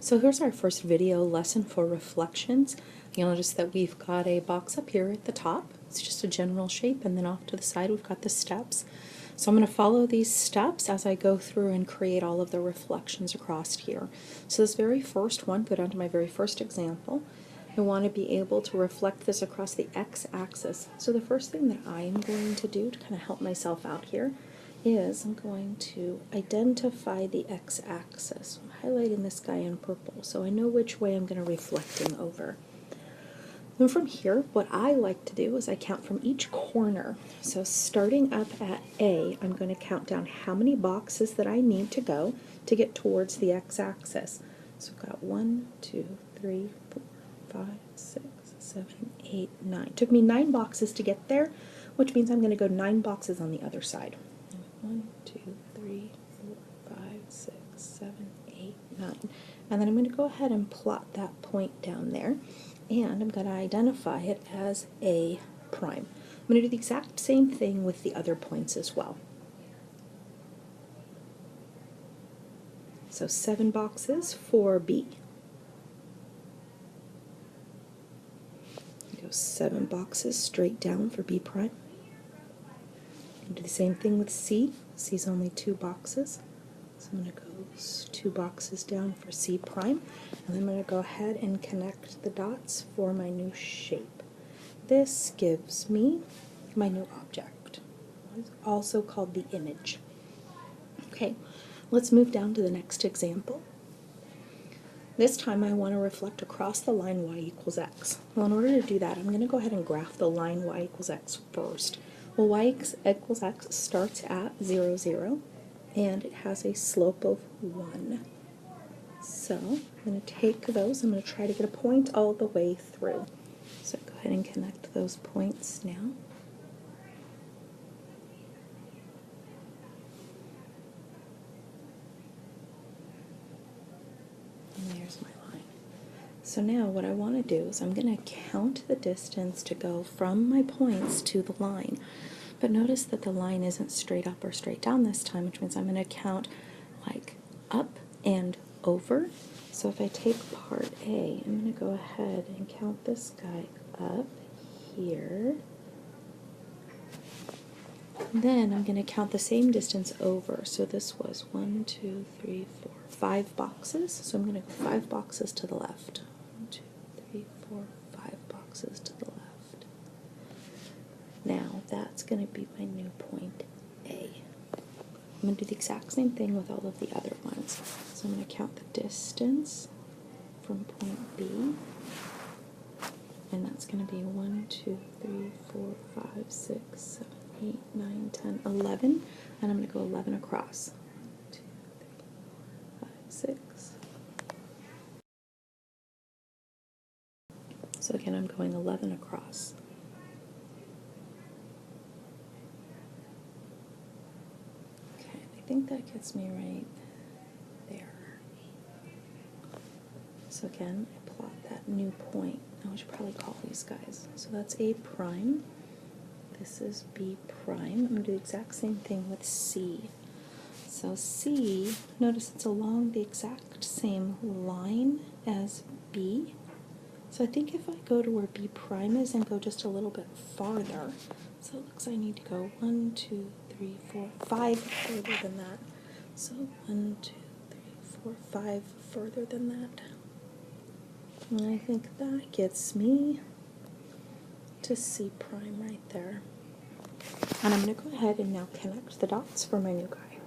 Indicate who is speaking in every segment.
Speaker 1: So here's our first video lesson for reflections. You'll notice that we've got a box up here at the top. It's just a general shape, and then off to the side we've got the steps. So I'm going to follow these steps as I go through and create all of the reflections across here. So this very first one, go down to my very first example. I want to be able to reflect this across the x-axis. So the first thing that I'm going to do to kind of help myself out here is I'm going to identify the x-axis. I'm highlighting this guy in purple so I know which way I'm going to reflect him over. Then from here, what I like to do is I count from each corner. So starting up at A, I'm going to count down how many boxes that I need to go to get towards the x-axis. So I've got 1, 2, 3, 4, 5, 6, 7, 8, 9. Took me 9 boxes to get there, which means I'm going to go 9 boxes on the other side. 1, 2, 3, 4, 5, 6, 7, 8, 9. And then I'm going to go ahead and plot that point down there. And I'm going to identify it as A prime. I'm going to do the exact same thing with the other points as well. So 7 boxes for B. Go 7 boxes straight down for B prime. Do the same thing with C. C's only 2 boxes. So I'm going to go 2 boxes down for C prime, and then I'm going to go ahead and connect the dots for my new shape. This gives me my new object. It's also called the image. Okay, let's move down to the next example. This time I want to reflect across the line y equals x. Well, in order to do that, I'm going to go ahead and graph the line y equals x first. Well, y equals x starts at 0, 0. And it has a slope of 1. So I'm going to take those, I'm going to try to get a point all the way through. So go ahead and connect those points now. And there's my line. So now what I want to do is I'm going to count the distance to go from my points to the line. But notice that the line isn't straight up or straight down this time, which means I'm going to count like up and over. So if I take part A, I'm going to go ahead and count this guy up here. And then I'm going to count the same distance over. So this was 1, 2, 3, 4, 5 boxes. So I'm going to go 5 boxes to the left. 1, 2, 3, 4, 5 boxes to the left. Now that's going to be my new point A. I'm going to do the exact same thing with all of the other ones. So I'm going to count the distance from point B, and that's going to be 1, 2, 3, 4, 5, 6, 7, 8, 9, 10, 11, and I'm going to go 11 across. 1, 2, 3, 4, 5, 6. So again, I'm going 11 across. I think that gets me right there. So again, I plot that new point. Now I should probably call these guys. So that's A prime. This is B prime. I'm going to do the exact same thing with C. So C, notice it's along the exact same line as B. So I think if I go to where B prime is and go just a little bit farther, so it looks like I need to go 1, 2, 3, 4, 5 further than that. So 1, 2, 3, 4, 5 further than that. And I think that gets me to C prime right there. And I'm going to go ahead and now connect the dots for my new guy.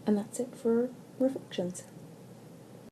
Speaker 1: And that's it for reflections.